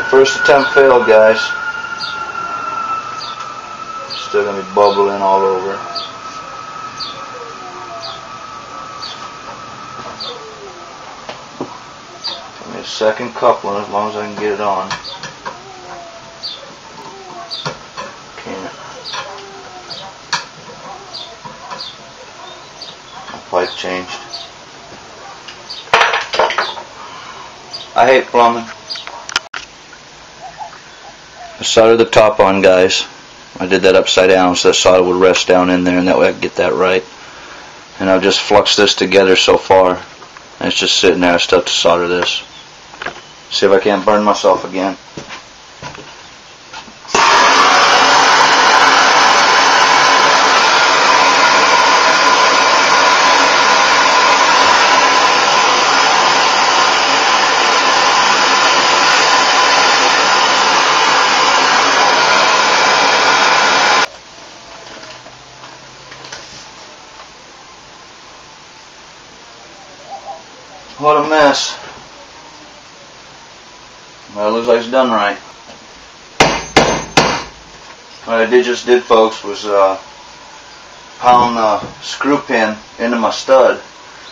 First attempt failed, guys. Still gonna be bubbling all over. Give me a second coupling as long as I can get it on. Can't. My pipe changed. I hate plumbing. I soldered the top on, guys. I did that upside down so the solder would rest down in there, and that way I could get that right. And I've just fluxed this together so far, and it's just sitting there. I still have to solder this. See if I can't burn myself again. What a mess. Well, it looks like it's done right. What I just did, folks, was pound the screw pin into my stud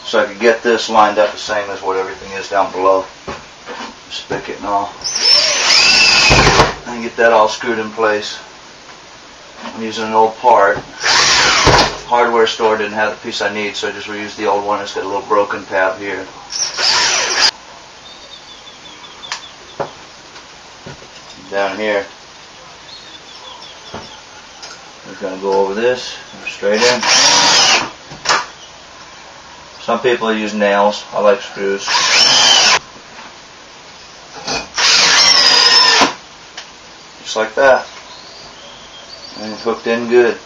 so I could get this lined up the same as what everything is down below. Spigot and all. And get that all screwed in place. I'm using an old part. Hardware store didn't have the piece I need, so I just reused the old one. It's got a little broken tab here. Down here, we're going to go over this, straight in. Some people use nails. I like screws. Just like that. And it's hooked in good.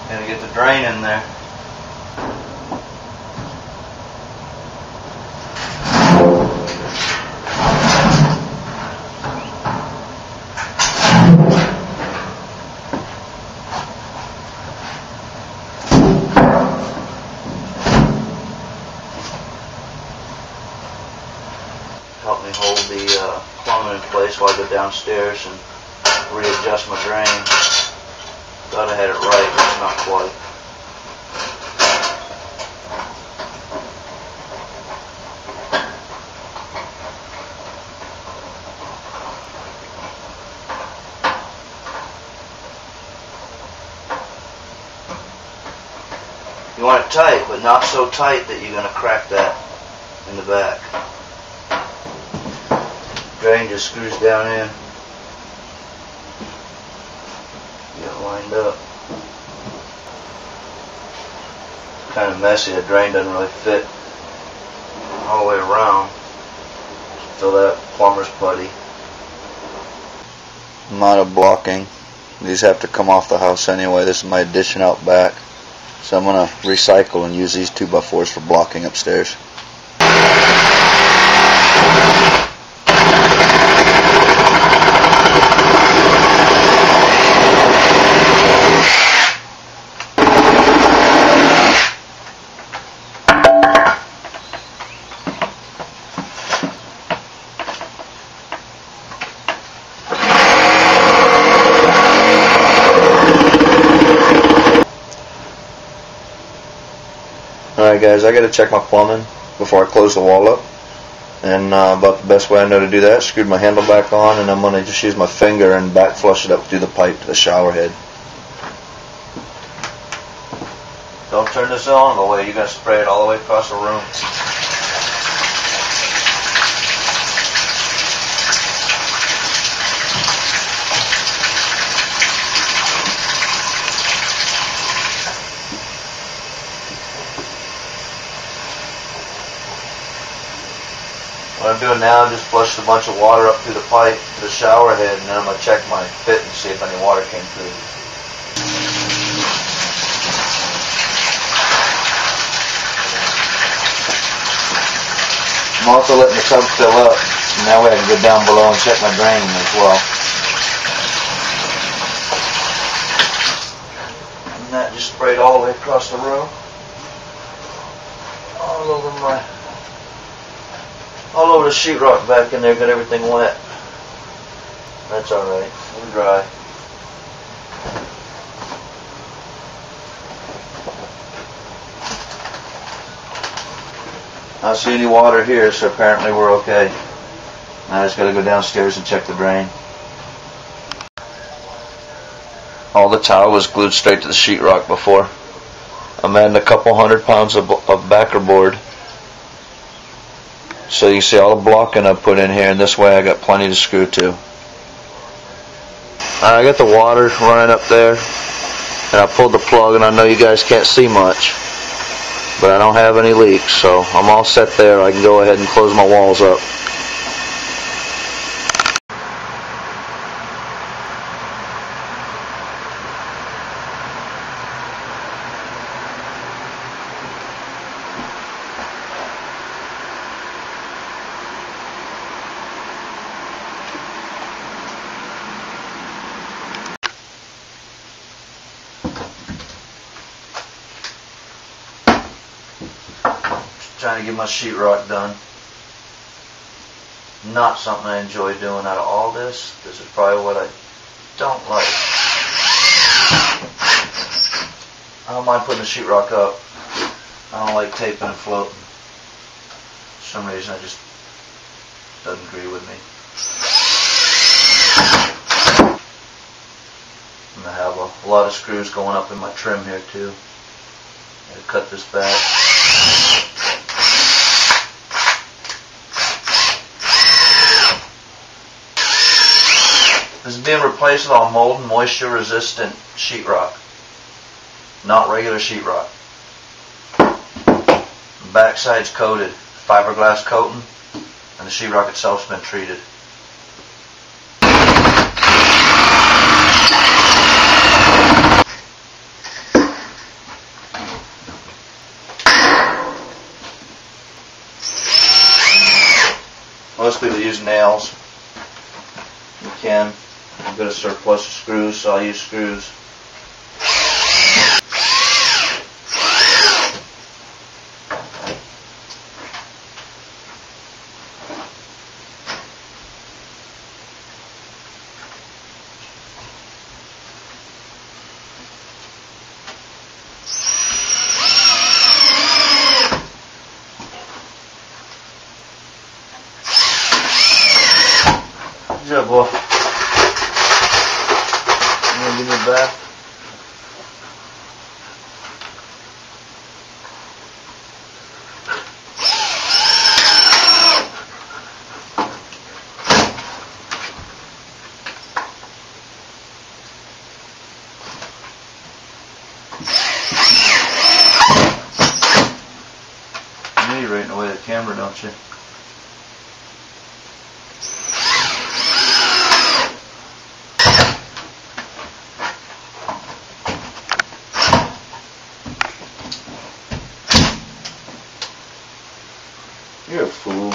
Gonna get the drain in there. Help me hold the plumbing in place while I go downstairs and readjust my drain. Thought I had it right, but it's not quite. You want it tight, but not so tight that you're going to crack that in the back. Drain just screws down in. Get it lined up. It's kind of messy. The drain doesn't really fit all the way around. Fill that plumber's putty. I'm out of blocking. These have to come off the house anyway. This is my addition out back. So I'm going to recycle and use these 2x4s for blocking upstairs. Alright guys, I gotta check my plumbing before I close the wall up, and about the best way I know to do that, screwed my handle back on, and I'm gonna just use my finger and back flush it up through the pipe to the shower head. It's all turn this on the way you're going to spray it all the way across the room. What I'm doing now, just flushed a bunch of water up through the pipe to the shower head, and then I'm going to check my fit and see if any water came through. I'm also letting the tub fill up, and that way I can go down below and check my drain as well. And that just sprayed all the way across the room. All over the sheetrock back in there, got everything wet. That's alright, it'll dry. I don't see any water here, so apparently we're okay. Now I just gotta go downstairs and check the drain. All the tile was glued straight to the sheetrock before. I'm adding a couple 100 pounds of backer board. So you can see all the blocking I put in here, and this way I got plenty to screw to. I got the water running up there, and I pulled the plug, and I know you guys can't see much, but I don't have any leaks, so I'm all set there. I can go ahead and close my walls up. Trying to get my sheetrock done. Not something I enjoy doing out of all this. This is probably what I don't like. I don't mind putting the sheetrock up. I don't like taping and floating. For some reason, it just doesn't agree with me. And I have a lot of screws going up in my trim here too. I'm gonna cut this back. This is being replaced with all mold and moisture resistant sheetrock, not regular sheetrock. The backside's coated, fiberglass coating, and the sheetrock itself's been treated. Most people use nails. You can. I've got a surplus of screws, so I'll use screws. Good job, boy. Give me a bath. You know you're right in the way of the camera, don't you? You're a fool.